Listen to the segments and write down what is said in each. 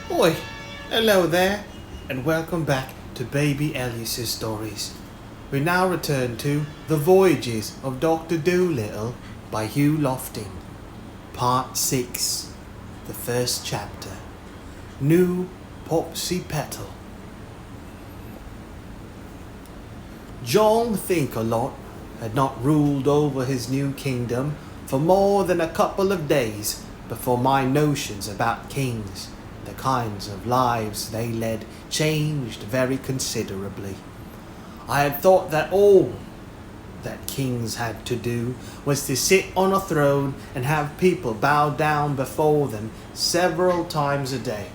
Oi, hello there, and welcome back to Baby Elias's stories. We now return to The Voyages of Doctor Dolittle by Hugh Lofting, Part 6, the first chapter, New Popsipetel. John Thinkalot had not ruled over his new kingdom for more than a couple of days before my notions about kings, the kinds of lives they led, changed very considerably. I had thought that all that kings had to do was to sit on a throne and have people bow down before them several times a day.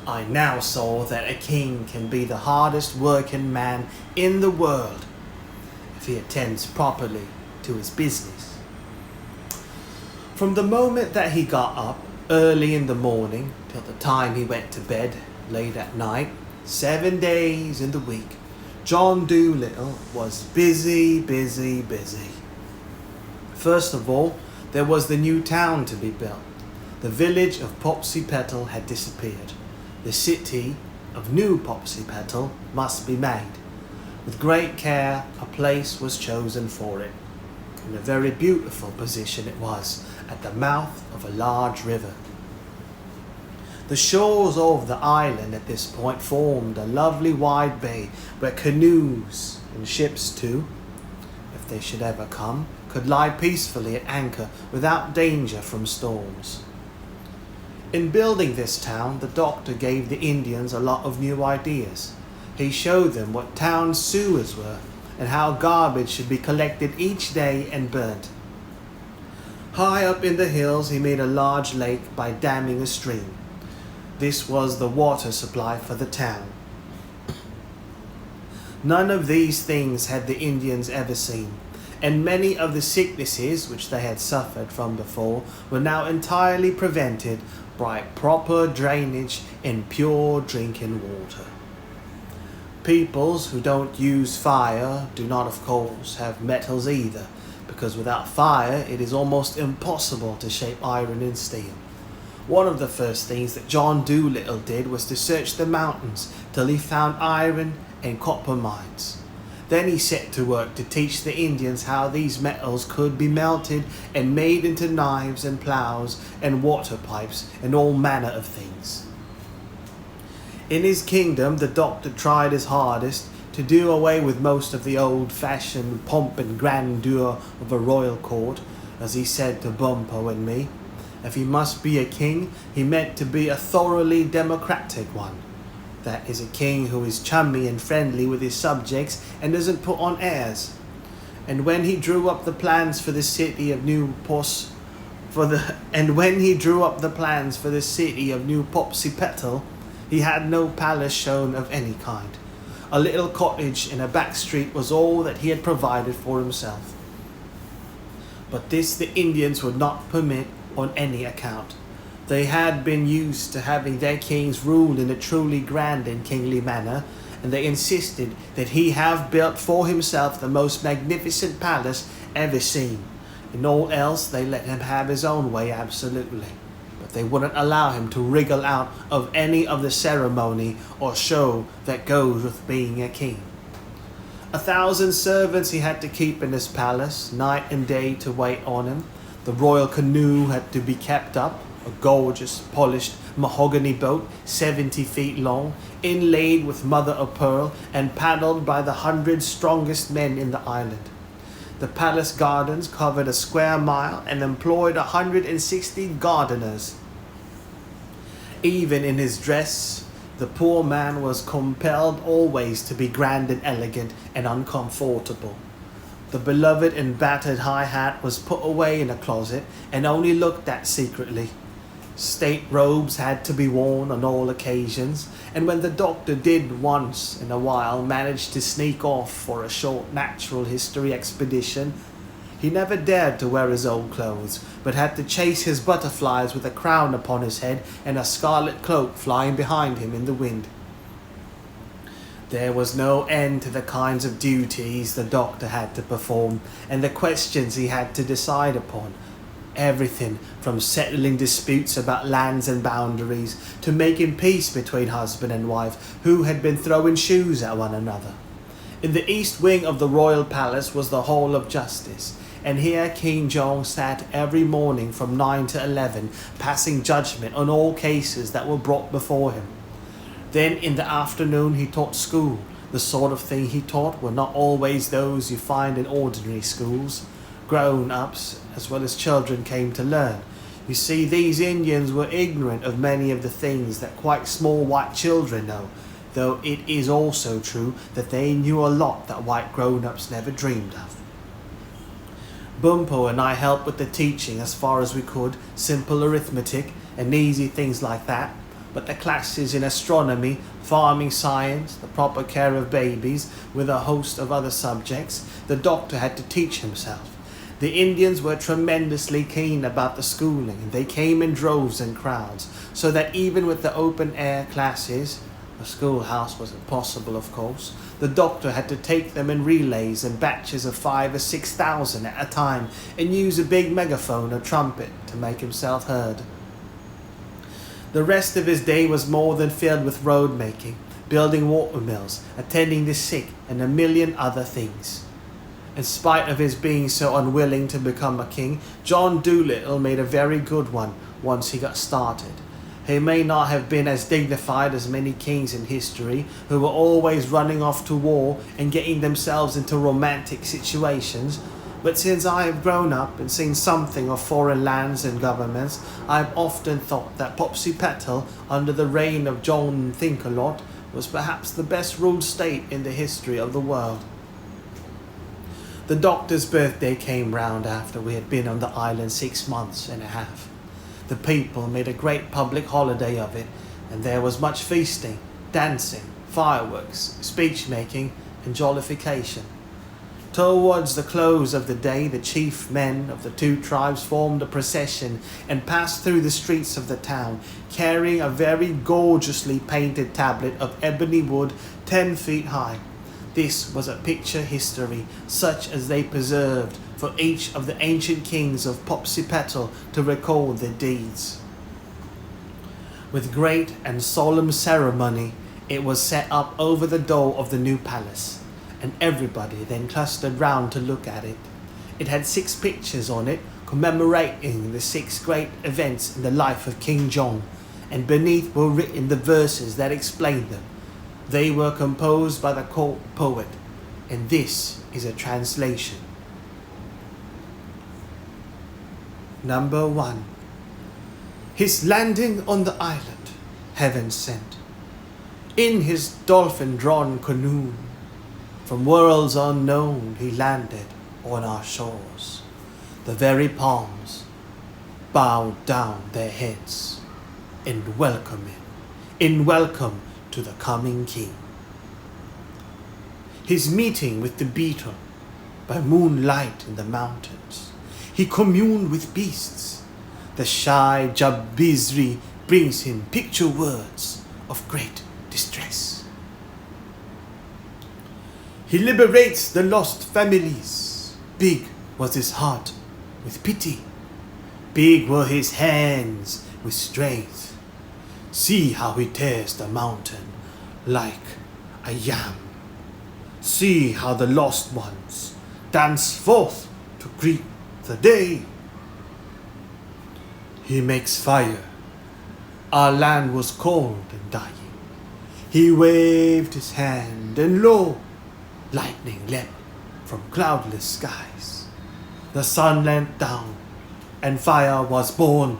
I now saw that a king can be the hardest working man in the world if he attends properly to his business. From the moment that he got up early in the morning till the time he went to bed late at night, 7 days in the week, John Dolittle was busy. First of all, there was the new town to be built. The village of Popsipetel had disappeared. The city of New Popsipetel must be made. With great care, a place was chosen for it. And a very beautiful position it was, at the mouth of a large river. The shores of the island at this point formed a lovely wide bay where canoes and ships too, if they should ever come, could lie peacefully at anchor without danger from storms. In building this town, the doctor gave the Indians a lot of new ideas. He showed them what town sewers were and how garbage should be collected each day and burnt. High up in the hills, he made a large lake by damming a stream. This was the water supply for the town. None of these things had the Indians ever seen, and many of the sicknesses which they had suffered from before were now entirely prevented by proper drainage and pure drinking water. Peoples who don't use fire do not, of course, have metals either, because without fire it is almost impossible to shape iron and steel. One of the first things that John Dolittle did was to search the mountains till he found iron and copper mines. Then he set to work to teach the Indians how these metals could be melted and made into knives and plows and water pipes and all manner of things. In his kingdom, the doctor tried his hardest to do away with most of the old-fashioned pomp and grandeur of a royal court, as he said to Bumpo and me. If he must be a king, he meant to be a thoroughly democratic one. That is, a king who is chummy and friendly with his subjects and doesn't put on airs. And when he drew up the plans for the city of New Popsipetel, he had no palace shown of any kind. A little cottage in a back street was all that he had provided for himself. But this the Indians would not permit on any account. They had been used to having their kings rule in a truly grand and kingly manner, and they insisted that he have built for himself the most magnificent palace ever seen. In all else they let him have his own way absolutely, but they wouldn't allow him to wriggle out of any of the ceremony or show that goes with being a king. 1,000 servants he had to keep in his palace, night and day, to wait on him. The royal canoe had to be kept up, a gorgeous, polished mahogany boat 70 feet long, inlaid with mother of pearl and paddled by the 100 strongest men in the island. The palace gardens covered a square mile and employed 160 gardeners. Even in his dress, the poor man was compelled always to be grand and elegant and uncomfortable. The beloved and battered high hat was put away in a closet and only looked at secretly. State robes had to be worn on all occasions, and when the doctor did once in a while manage to sneak off for a short natural history expedition, he never dared to wear his old clothes, but had to chase his butterflies with a crown upon his head and a scarlet cloak flying behind him in the wind. There was no end to the kinds of duties the doctor had to perform and the questions he had to decide upon. Everything from settling disputes about lands and boundaries to making peace between husband and wife who had been throwing shoes at one another. In the east wing of the royal palace was the Hall of Justice, and here King Jong sat every morning from 9 to 11, passing judgment on all cases that were brought before him. Then in the afternoon he taught school. The sort of thing he taught were not always those you find in ordinary schools. Grown-ups as well as children came to learn. You see, these Indians were ignorant of many of the things that quite small white children know, though it is also true that they knew a lot that white grown-ups never dreamed of. Bumpo and I helped with the teaching as far as we could, simple arithmetic and easy things like that, but the classes in astronomy, farming science, the proper care of babies, with a host of other subjects, the doctor had to teach himself. The Indians were tremendously keen about the schooling, and they came in droves and crowds, so that even with the open-air classes, a schoolhouse was impossible of course, the doctor had to take them in relays and batches of 5,000 or 6,000 at a time, and use a big megaphone or trumpet to make himself heard. The rest of his day was more than filled with road making, building water mills, attending the sick, and a million other things. In spite of his being so unwilling to become a king, John Dolittle made a very good one once he got started. He may not have been as dignified as many kings in history who were always running off to war and getting themselves into romantic situations, but since I have grown up and seen something of foreign lands and governments, I have often thought that Popsipetel, under the reign of John Thinkalot, was perhaps the best ruled state in the history of the world. The doctor's birthday came round after we had been on the island 6 months and a half. The people made a great public holiday of it, and there was much feasting, dancing, fireworks, speech-making, and jollification. Towards the close of the day, the chief men of the two tribes formed a procession and passed through the streets of the town, carrying a very gorgeously painted tablet of ebony wood 10 feet high. This was a picture history, such as they preserved for each of the ancient kings of Popsipetel to record their deeds. With great and solemn ceremony, it was set up over the door of the new palace, and everybody then clustered round to look at it. It had 6 pictures on it, commemorating the 6 great events in the life of King John, and beneath were written the verses that explained them. They were composed by the court poet, and this is a translation. Number 1. His landing on the island, heaven sent. In his dolphin-drawn canoe, from worlds unknown he landed on our shores. The very palms bowed down their heads in welcome to the coming king. His meeting with the beetle by moonlight in the mountains. He communed with beasts. The shy Jabizri brings him picture words of great distress. He liberates the lost families. Big was his heart with pity. Big were his hands with strength. See how he tears the mountain like a yam. See how the lost ones dance forth to greet the day. He makes fire. Our land was cold and dying. He waved his hand, and lo, lightning leapt from cloudless skies. The sun went down, and fire was born.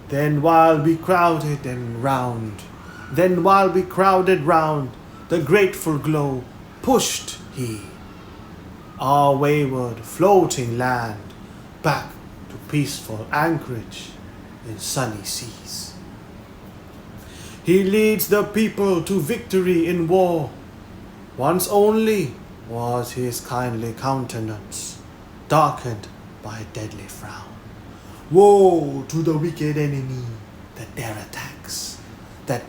Then while we crowded round, the grateful glow pushed he our wayward floating land back to peaceful anchorage in sunny seas. He leads the people to victory in war. Once only was his kindly countenance darkened by a deadly frown. Woe to the wicked enemy that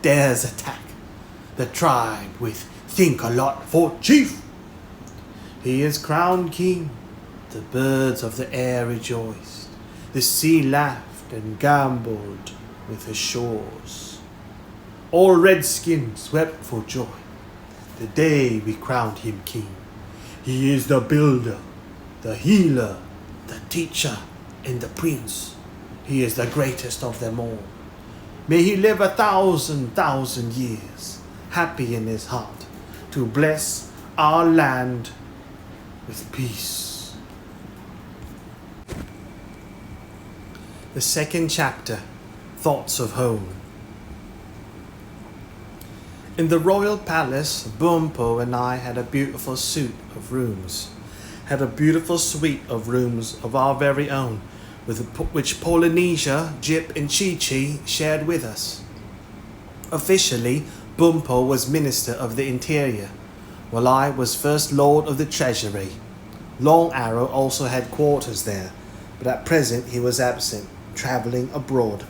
dares attack the tribe with Thinkalot for chief. He is crowned king, the birds of the air rejoiced. The sea laughed and gamboled with her shores. All redskins wept for joy the day we crowned him king. He is the builder, the healer, the teacher, and the prince. He is the greatest of them all. May he live 1,000 years, happy in his heart, to bless our land with peace. The second chapter, Thoughts of Home. In the royal palace, Bumpo and I had a beautiful suite of rooms of our very own, which Polynesia, Jip and Chi-Chi shared with us. Officially, Bumpo was Minister of the Interior, while I was First Lord of the Treasury. Long Arrow also had quarters there, but at present he was absent, travelling abroad.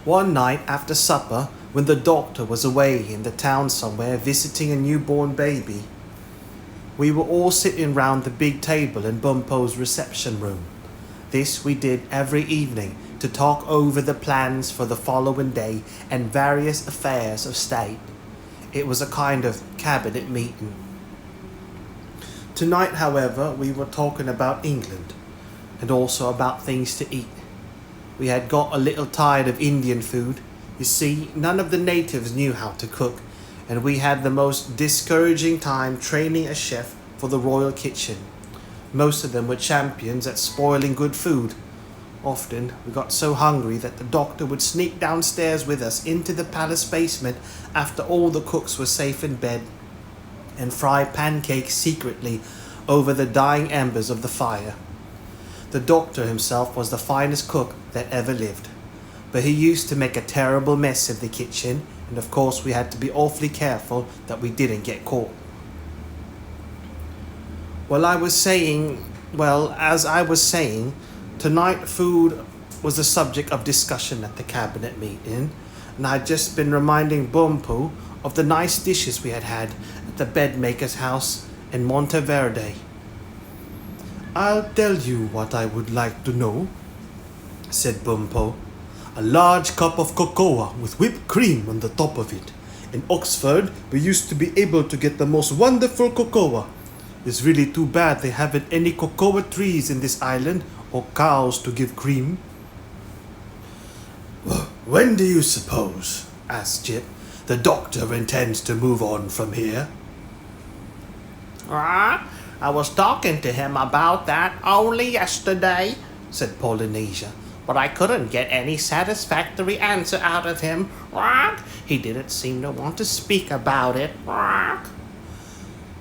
One night after supper, when the doctor was away in the town somewhere visiting a newborn baby, we were all sitting round the big table in Bumpo's reception room. This we did every evening to talk over the plans for the following day and various affairs of state. It was a kind of cabinet meeting. Tonight, however, we were talking about England and also about things to eat. We had got a little tired of Indian food. You see, none of the natives knew how to cook, and we had the most discouraging time training a chef for the royal kitchen. Most of them were champions at spoiling good food. Often we got so hungry that the doctor would sneak downstairs with us into the palace basement after all the cooks were safe in bed and fry pancakes secretly over the dying embers of the fire. The doctor himself was the finest cook that ever lived, but he used to make a terrible mess of the kitchen, and of course we had to be awfully careful that we didn't get caught. As I was saying, tonight food was the subject of discussion at the cabinet meeting, and I'd just been reminding Bumpo of the nice dishes we had had at the bedmaker's house in Monteverde. "I'll tell you what I would like to know," said Bumpo. "A large cup of cocoa with whipped cream on the top of it. In Oxford, we used to be able to get the most wonderful cocoa. It's really too bad they haven't any cocoa trees in this island or cows to give cream." "When do you suppose," asked Jip, "the doctor intends to move on from here?" I was talking to him about that only yesterday," said Polynesia, "but I couldn't get any satisfactory answer out of him. He didn't seem to want to speak about it."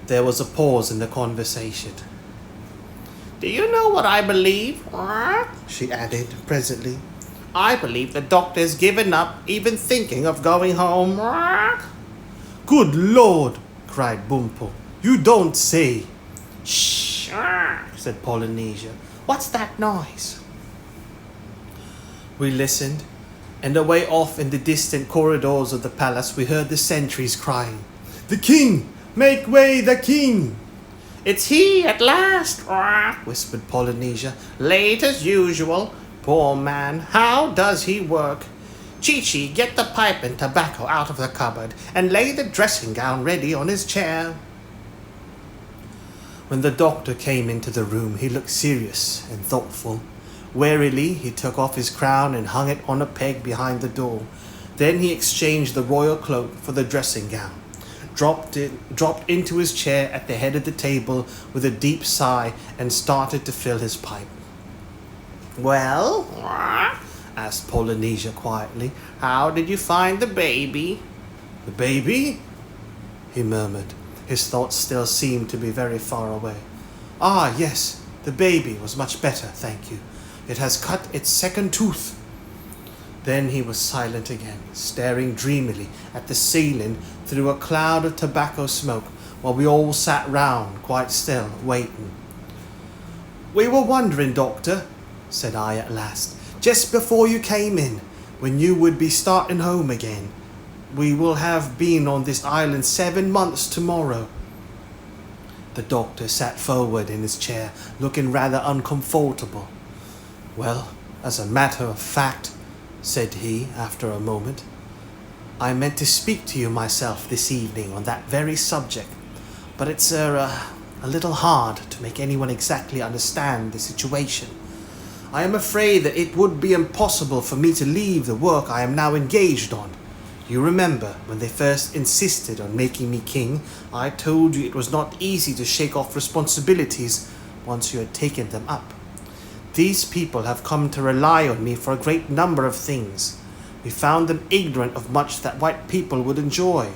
There was a pause in the conversation. "Do you know what I believe?" she added presently. "I believe the doctor's given up even thinking of going home." "Good Lord!" cried Bumpo. "You don't say!" "Shh!" said Polynesia. "What's that noise?" We listened, and away off in the distant corridors of the palace we heard the sentries crying, "The king! Make way, the king!" "It's he at last," whispered Polynesia. "Late as usual. Poor man, how does he work? Chi-Chi, get the pipe and tobacco out of the cupboard and lay the dressing gown ready on his chair." When the doctor came into the room, he looked serious and thoughtful. Warily, he took off his crown and hung it on a peg behind the door. Then he exchanged the royal cloak for the dressing gown, dropped into his chair at the head of the table with a deep sigh, and started to fill his pipe. "Well," asked Polynesia quietly, "how did you find the baby?" "The baby?" he murmured. His thoughts still seemed to be very far away. "Ah, yes, the baby was much better, thank you. It has cut its second tooth." Then he was silent again, staring dreamily at the ceiling through a cloud of tobacco smoke, while we all sat round, quite still, waiting. "We were wondering, Doctor," said I at last, "just before you came in, when you would be starting home again. We will have been on this island 7 months tomorrow." The doctor sat forward in his chair, looking rather uncomfortable. Well, as a matter of fact, said he after a moment, I meant to speak to you myself this evening on that very subject, but it's a little hard to make anyone exactly understand the situation. I am afraid that it would be impossible for me to leave the work I am now engaged on. You remember, when they first insisted on making me king, I told you it was not easy to shake off responsibilities once you had taken them up. These people have come to rely on me for a great number of things. We found them ignorant of much that white people would enjoy.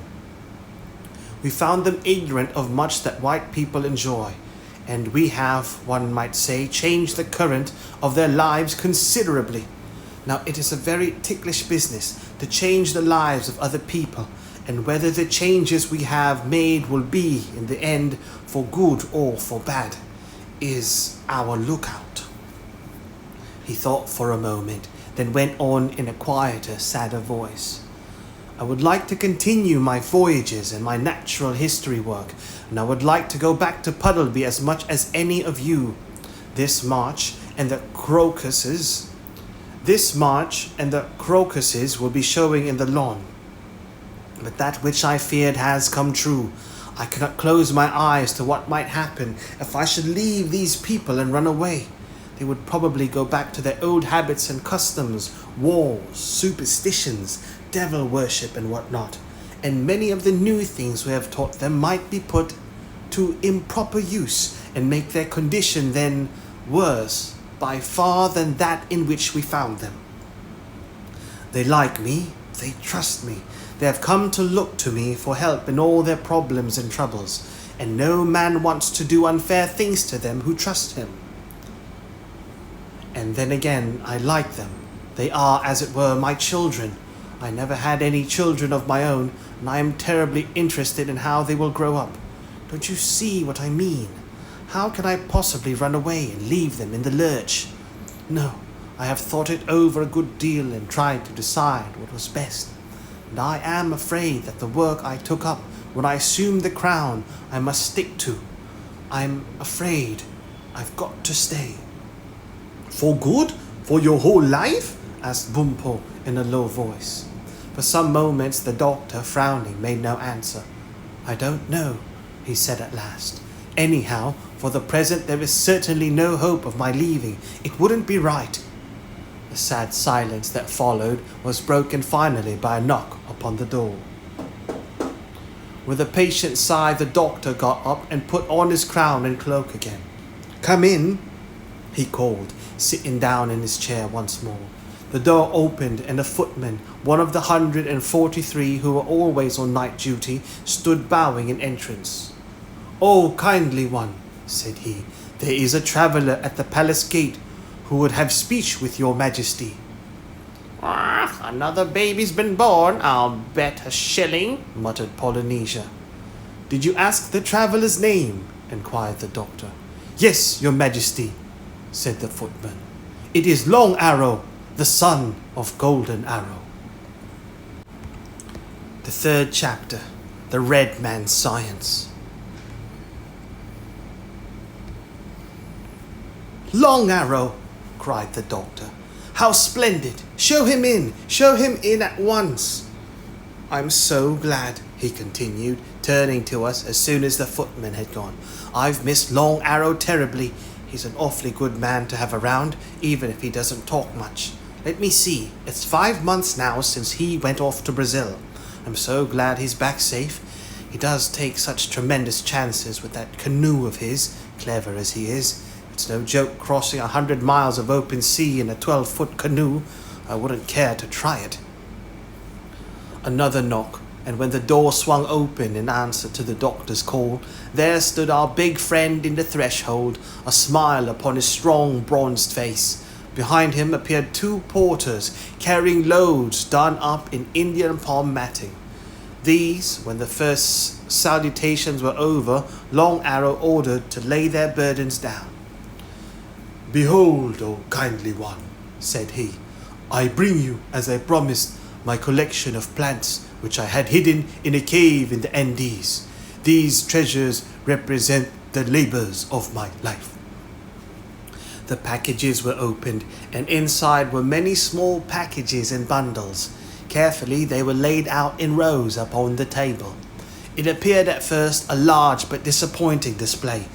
And we have, one might say, changed the current of their lives considerably. Now, it is a very ticklish business to change the lives of other people, and whether the changes we have made will be, in the end, for good or for bad, is our lookout. He thought for a moment, then went on in a quieter, sadder voice. I would like to continue my voyages and my natural history work, and I would like to go back to Puddleby as much as any of you. This March and the crocuses will be showing in the lawn. But that which I feared has come true. I cannot close my eyes to what might happen if I should leave these people and run away. They would probably go back to their old habits and customs, wars, superstitions, devil worship and what not. And many of the new things we have taught them might be put to improper use and make their condition then worse by far than that in which we found them. They like me, they trust me, they have come to look to me for help in all their problems and troubles, and no man wants to do unfair things to them who trust him. And then again, I like them. They are, as it were, my children. I never had any children of my own, and I am terribly interested in how they will grow up. Don't you see what I mean? How can I possibly run away and leave them in the lurch? No, I have thought it over a good deal and tried to decide what was best. And I am afraid that the work I took up when I assumed the crown I must stick to. I'm afraid I've got to stay. For good? For your whole life? Asked Bumpo in a low voice. For some moments the doctor, frowning, made no answer. I don't know, he said at last. Anyhow, for the present there is certainly no hope of my leaving. It wouldn't be right. The sad silence that followed was broken finally by a knock upon the door. With a patient sigh, the doctor got up and put on his crown and cloak again. Come in, he called, sitting down in his chair once more. The door opened and a footman, one of the 143 who were always on night duty, stood bowing in entrance. Oh, kindly one, said he, there is a traveller at the palace gate who would have speech with your majesty. Another baby's been born, I'll bet a shilling, muttered Polynesia. Did you ask the traveller's name? Inquired the doctor. Yes, your majesty, said the footman. It is Long Arrow, the son of Golden Arrow. The third chapter, The Red Man's Science. Long Arrow, cried the doctor. How splendid! Show him in at once. I'm so glad, he continued, turning to us as soon as the footman had gone. I've missed Long Arrow terribly. He's an awfully good man to have around, even if he doesn't talk much. Let me see, it's 5 months now since he went off to Brazil. I'm so glad he's back safe. He does take such tremendous chances with that canoe of his, clever as he is. It's no joke crossing 100 miles of open sea in a 12-foot canoe. I wouldn't care to try it. Another knock, and when the door swung open in answer to the doctor's call, there stood our big friend in the threshold, a smile upon his strong bronzed face. Behind him appeared 2 porters, carrying loads done up in Indian palm matting. These, when the first salutations were over, Long Arrow ordered to lay their burdens down. Behold, O kindly one, said he, I bring you, as I promised, my collection of plants, which I had hidden in a cave in the Andes. These treasures represent the labors of my life. The packages were opened, and inside were many small packages and bundles. Carefully they were laid out in rows upon the table. It appeared at first a large but disappointing display.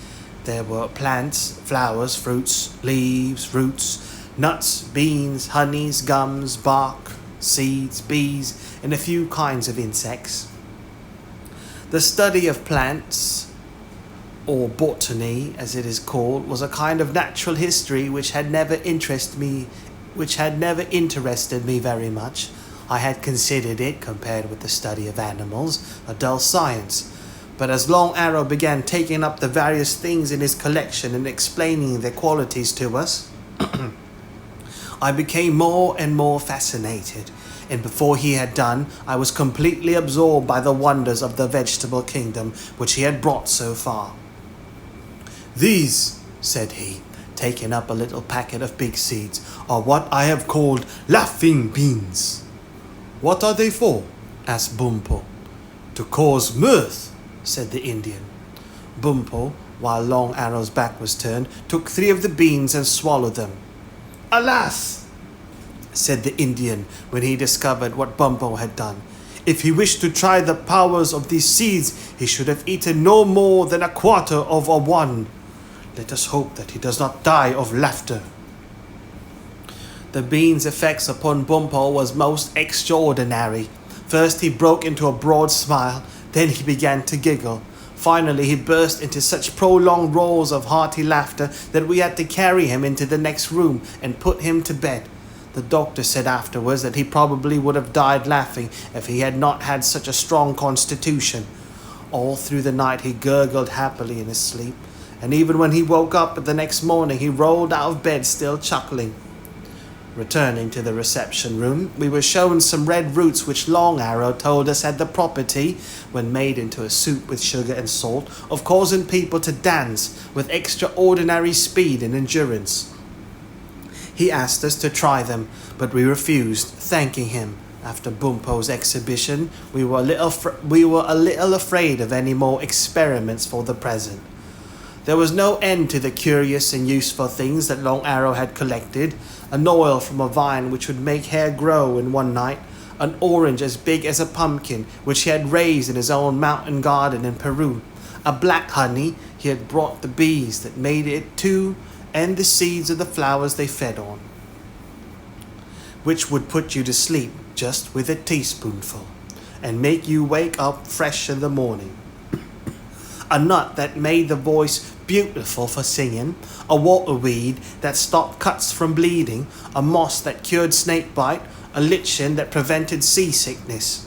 There were plants, flowers, fruits, leaves, roots, nuts, beans, honeys, gums, bark, seeds, bees, and a few kinds of insects. The study of plants, or botany as it is called, was a kind of natural history which had never interested me very much. I had considered it, compared with the study of animals, a dull science. But as Long Arrow began taking up the various things in his collection and explaining their qualities to us, I became more and more fascinated, and before he had done, I was completely absorbed by the wonders of the vegetable kingdom which he had brought so far. "These," said he, taking up a little packet of big seeds, "are what I have called laughing beans." "What are they for?" asked Bumpo. "To cause mirth," said the Indian. Bumpo, while Long Arrow's back was turned, took 3 of the beans and swallowed them. "Alas!" said the Indian when he discovered what Bumpo had done. "If he wished to try the powers of these seeds, he should have eaten no more than a quarter of a one. Let us hope that he does not die of laughter." The bean's effects upon Bumpo was most extraordinary. First he broke into a broad smile, then he began to giggle. Finally he burst into such prolonged roars of hearty laughter that we had to carry him into the next room and put him to bed. The doctor said afterwards that he probably would have died laughing if he had not had such a strong constitution. All through the night he gurgled happily in his sleep, and even when he woke up the next morning he rolled out of bed still chuckling. Returning to the reception room, we were shown some red roots which Long Arrow told us had the property, when made into a soup with sugar and salt, of causing people to dance with extraordinary speed and endurance. He asked us to try them, but we refused, thanking him. After Bumpo's exhibition, we were a little afraid of any more experiments for the present. There was no end to the curious and useful things that Long Arrow had collected: an oil from a vine which would make hair grow in one night, an orange as big as a pumpkin which he had raised in his own mountain garden in Peru, a black honey he had brought the bees that made it too, and the seeds of the flowers they fed on, which would put you to sleep just with a teaspoonful, and make you wake up fresh in the morning. A nut that made the voice beautiful for singing, a waterweed that stopped cuts from bleeding, a moss that cured snakebite, a lichen that prevented seasickness.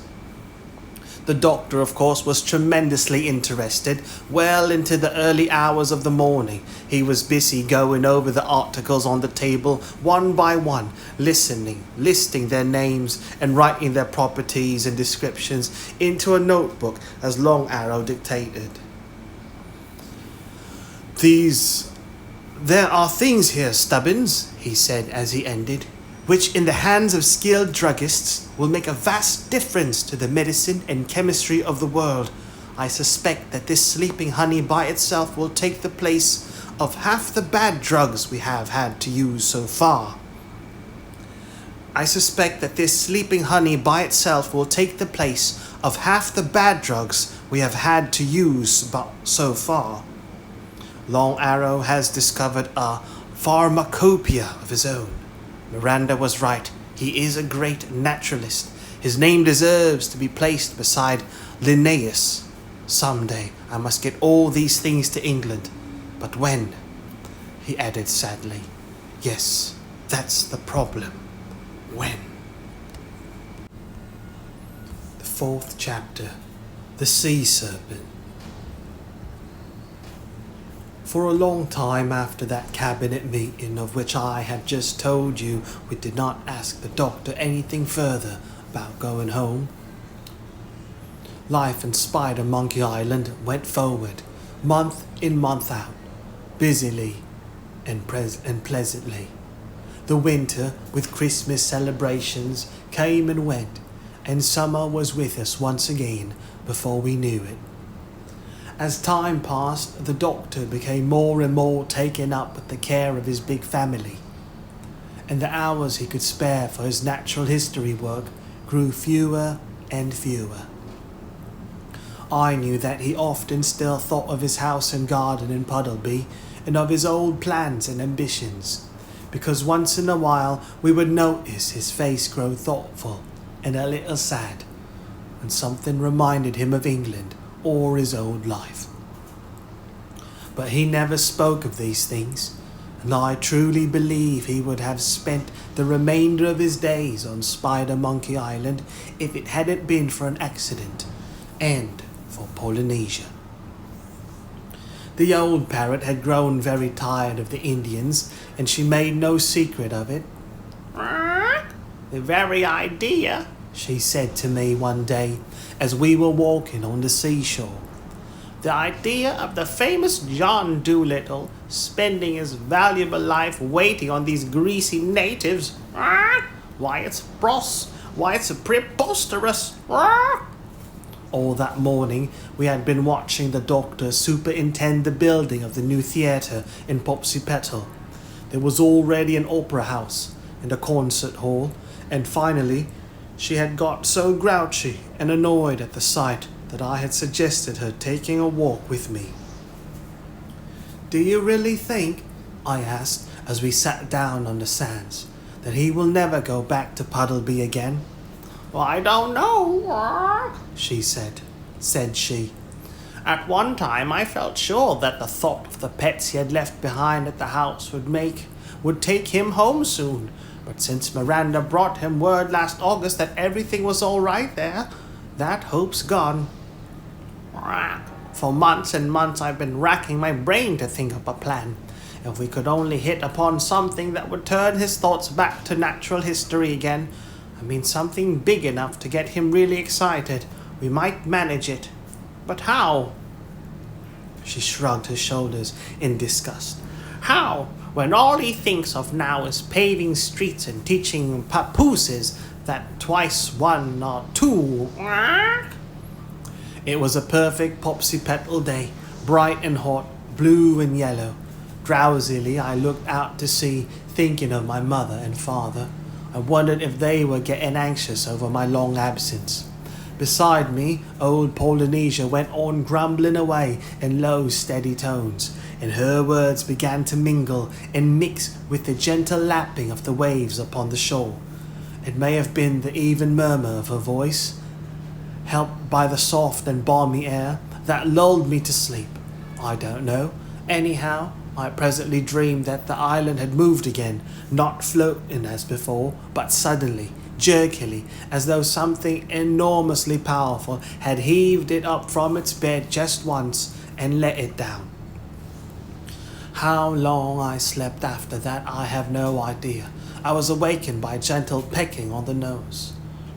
The doctor, of course, was tremendously interested. Well into the early hours of the morning, he was busy going over the articles on the table one by one, listing their names and writing their properties and descriptions into a notebook as Long Arrow dictated. "There are things here, Stubbins," he said as he ended, "which in the hands of skilled druggists will make a vast difference to the medicine and chemistry of the world. I suspect that this sleeping honey by itself will take the place of half the bad drugs we have had to use so far. I suspect that this sleeping honey by itself will take the place of half the bad drugs we have had to use so far. Long Arrow has discovered a pharmacopoeia of his own. Miranda was right. He is a great naturalist. His name deserves to be placed beside Linnaeus. Some day I must get all these things to England. But when?" he added sadly. "Yes, that's the problem. When?" The 4th chapter, The Sea-Serpent. For a long time after that cabinet meeting of which I have just told you, we did not ask the doctor anything further about going home. Life in Spider Monkey Island went forward, month in, month out, busily and pleasantly. The winter, with Christmas celebrations, came and went, and summer was with us once again before we knew it. As time passed, the Doctor became more and more taken up with the care of his big family, and the hours he could spare for his natural history work grew fewer and fewer. I knew that he often still thought of his house and garden in Puddleby and of his old plans and ambitions, because once in a while we would notice his face grow thoughtful and a little sad when something reminded him of England or his old life. But he never spoke of these things, and I truly believe he would have spent the remainder of his days on Spider Monkey Island if it hadn't been for an accident, and for Polynesia. The old parrot had grown very tired of the Indians, and she made no secret of it. "The very idea," she said to me one day as we were walking on the seashore, "the idea of the famous John Dolittle spending his valuable life waiting on these greasy natives. Why, it's preposterous." All that morning we had been watching the Doctor superintend the building of the new theatre in Popsipetel. There was already an opera house and a concert hall, and finally she had got so grouchy and annoyed at the sight that I had suggested her taking a walk with me. "Do you really think," I asked as we sat down on the sands, "that he will never go back to Puddleby again?" "I don't know," she said. "At one time I felt sure that the thought of the pets he had left behind at the house would take him home soon, but since Miranda brought him word last August that everything was all right there, that hope's gone. For months and months I've been racking my brain to think up a plan. If we could only hit upon something that would turn his thoughts back to natural history again, something big enough to get him really excited, we might manage it. But how?" She shrugged her shoulders in disgust. "How, when all he thinks of now is paving streets and teaching papooses that twice one are two?" It was a perfect Popsipetel day, bright and hot, blue and yellow. Drowsily I looked out to sea, thinking of my mother and father. I wondered if they were getting anxious over my long absence. Beside me, old Polynesia went on grumbling away in low, steady tones, and her words began to mingle and mix with the gentle lapping of the waves upon the shore. It may have been the even murmur of her voice, helped by the soft and balmy air, that lulled me to sleep. I don't know. Anyhow, I presently dreamed that the island had moved again, not floating as before, but suddenly, jerkily, as though something enormously powerful had heaved it up from its bed just once and let it down. How long I slept after that, I have no idea. I was awakened by a gentle pecking on the nose.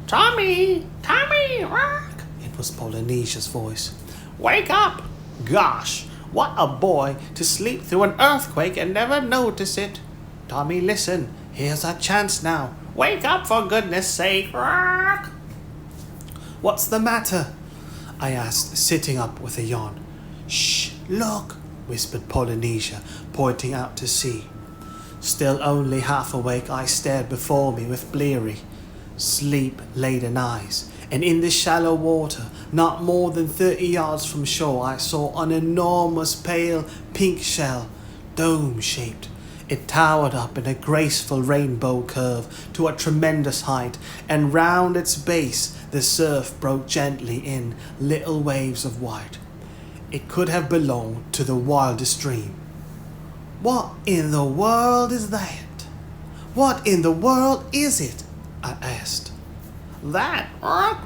"Tommy! Tommy! Rock!" It was Polynesia's voice. "Wake up! Gosh! What a boy to sleep through an earthquake and never notice it. Tommy, listen. Here's our chance now. Wake up, for goodness sake. Rock!" "What's the matter?" I asked, sitting up with a yawn. "Shh, look," whispered Polynesia, pointing out to sea. Still only half awake, I stared before me with bleary, sleep-laden eyes, and in the shallow water, not more than 30 yards from shore, I saw an enormous pale pink shell, dome-shaped. It towered up in a graceful rainbow curve to a tremendous height, and round its base the surf broke gently in little waves of white. It could have belonged to the wildest dream. "What in the world is that? What in the world is it?" I asked. "That,"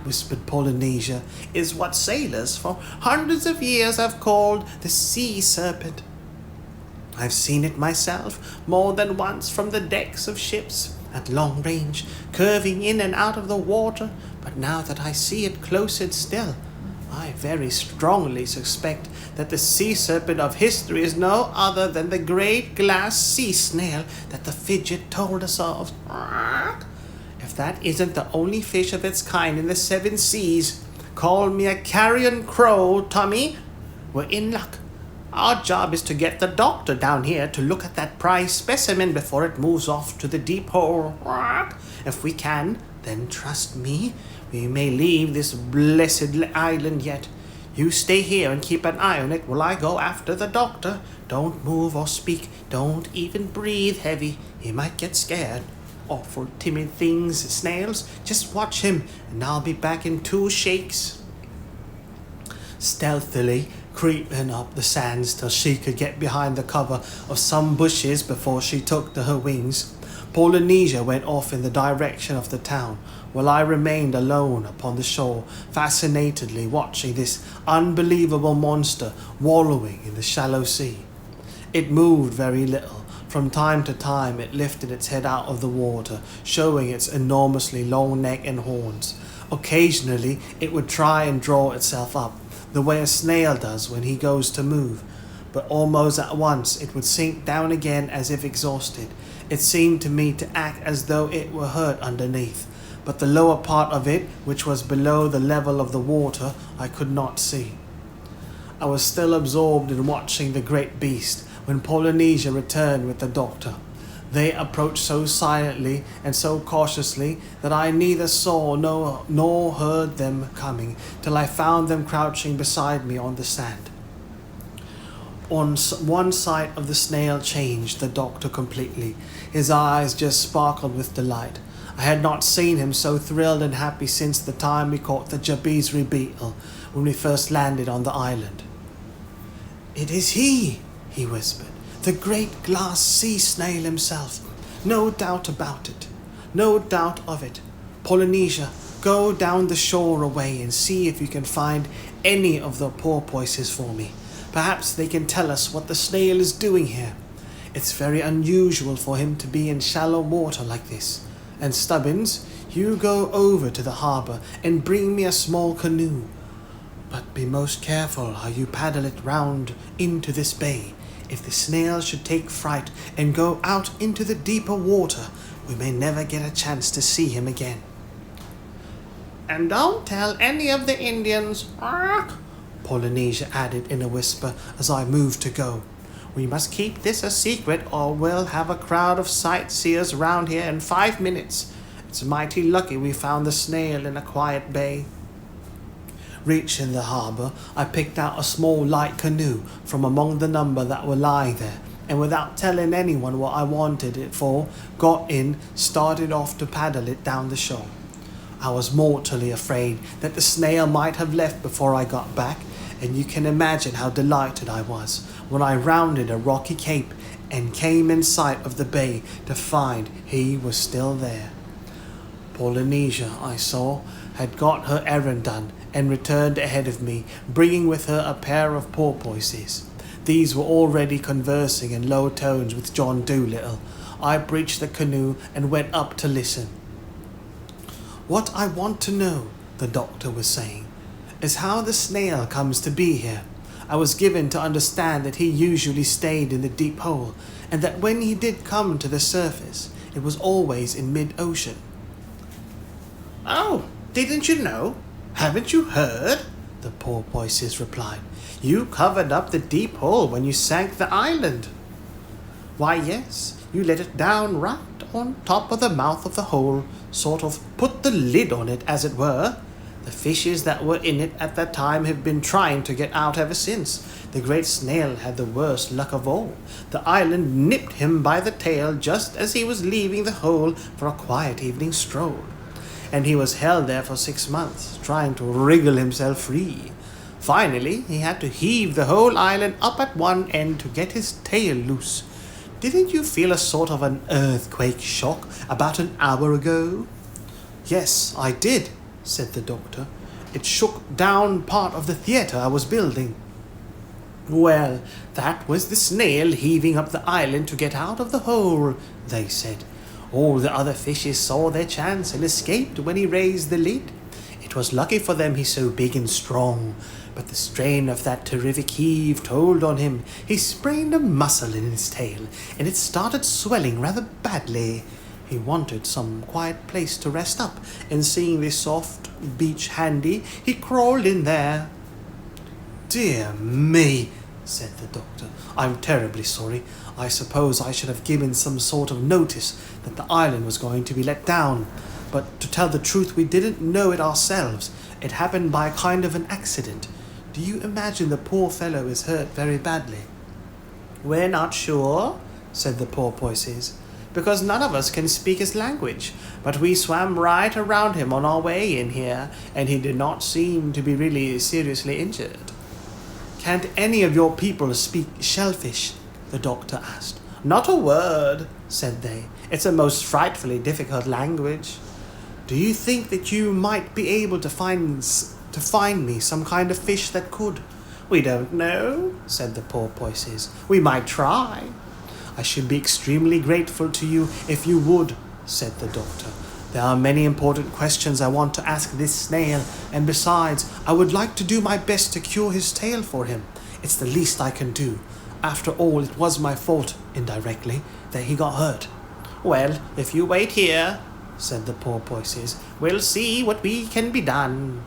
whispered Polynesia, "is what sailors for hundreds of years have called the Sea-Serpent. I've seen it myself more than once from the decks of ships at long range, curving in and out of the water, but now that I see it close and still, I very strongly suspect that the Sea-Serpent of history is no other than the great glass sea snail that the Fidget told us of. If that isn't the only fish of its kind in the 7 seas, call me a carrion crow, Tommy. we're in luck. Our job is to get the doctor down here to look at that prize specimen before it moves off to the deep hole. If we can, then trust me, we may leave this blessed island yet. You stay here and keep an eye on it while I go after the doctor. Don't move or speak. Don't even breathe heavy. He might get scared. Awful timid things, snails. Just watch him, and I'll be back in 2 shakes. Stealthily creeping up the sands till she could get behind the cover of some bushes before she took to her wings, Polynesia went off in the direction of the town, while I remained alone upon the shore, fascinatedly watching this unbelievable monster wallowing in the shallow sea. It moved very little. From time to time it lifted its head out of the water, showing its enormously long neck and horns. Occasionally it would try and draw itself up, the way a snail does when he goes to move, but almost at once it would sink down again as if exhausted. It seemed to me to act as though it were hurt underneath, but the lower part of it, which was below the level of the water, I could not see. I was still absorbed in watching the great beast when Polynesia returned with the doctor. They approached so silently and so cautiously that I neither saw nor heard them coming, till I found them crouching beside me on the sand. On one side of the snail changed the doctor completely. His eyes just sparkled with delight. I had not seen him so thrilled and happy since the time we caught the Newbery Medal, when we first landed on the island. "It is he," he whispered. "The great glass sea snail himself. No doubt about it. No doubt of it. Polynesia, go down the shore away and see if you can find any of the porpoises for me. Perhaps they can tell us what the snail is doing here. It's very unusual for him to be in shallow water like this. And Stubbins, you go over to the harbour and bring me a small canoe. But be most careful how you paddle it round into this bay. If the snail should take fright and go out into the deeper water, we may never get a chance to see him again." "And don't tell any of the Indians," Polynesia added in a whisper as I moved to go. "We must keep this a secret or we'll have a crowd of sightseers round here in 5 minutes. It's mighty lucky we found the snail in a quiet bay." Reaching the harbour, I picked out a small light canoe from among the number that were lying there, and without telling anyone what I wanted it for, got in, started off to paddle it down the shore. I was mortally afraid that the snail might have left before I got back, and you can imagine how delighted I was when I rounded a rocky cape and came in sight of the bay to find he was still there. Polynesia, I saw, had got her errand done and returned ahead of me, bringing with her a pair of porpoises. These were already conversing in low tones with John Dolittle. I breached the canoe and went up to listen. "What I want to know," the doctor was saying, "is how the snail comes to be here. I was given to understand that he usually stayed in the deep hole, and that when he did come to the surface, it was always in mid-ocean." "Oh, didn't you know? Haven't you heard?" the porpoises replied. "You covered up the deep hole when you sank the island." "Why, yes, you let it down right on top of the mouth of the hole, sort of put the lid on it, as it were. The fishes that were in it at that time have been trying to get out ever since. The great snail had the worst luck of all. The island nipped him by the tail just as he was leaving the hole for a quiet evening stroll. And he was held there for 6 months, trying to wriggle himself free. Finally, he had to heave the whole island up at one end to get his tail loose. Didn't you feel a sort of an earthquake shock about an hour ago?" "Yes, I did," said the doctor. "It shook down part of the theatre I was building." "Well, that was the snail heaving up the island to get out of the hole," they said. "All the other fishes saw their chance and escaped when he raised the lid. It was lucky for them he's so big and strong, but the strain of that terrific heave told on him. He sprained a muscle in his tail, and it started swelling rather badly. He wanted some quiet place to rest up, and seeing this soft beach handy, he crawled in there." Dear me, said the doctor. I'm terribly sorry. I suppose I should have given some sort of notice that the island was going to be let down. But to tell the truth, we didn't know it ourselves. It happened by a kind of an accident. Do you imagine the poor fellow is hurt very badly? We're not sure, said the porpoises, because none of us can speak his language. But we swam right around him on our way in here, and he did not seem to be really seriously injured. Can't any of your people speak shellfish? The doctor asked. Not a word, said they. It's a most frightfully difficult language. Do you think that you might be able to find me some kind of fish that could? We don't know, said the porpoises. We might try. I should be extremely grateful to you if you would, said the doctor. There are many important questions I want to ask this snail, and besides, I would like to do my best to cure his tail for him. It's the least I can do. After all, it was my fault, indirectly, that he got hurt. Well, if you wait here, said the porpoises, we'll see what can be done.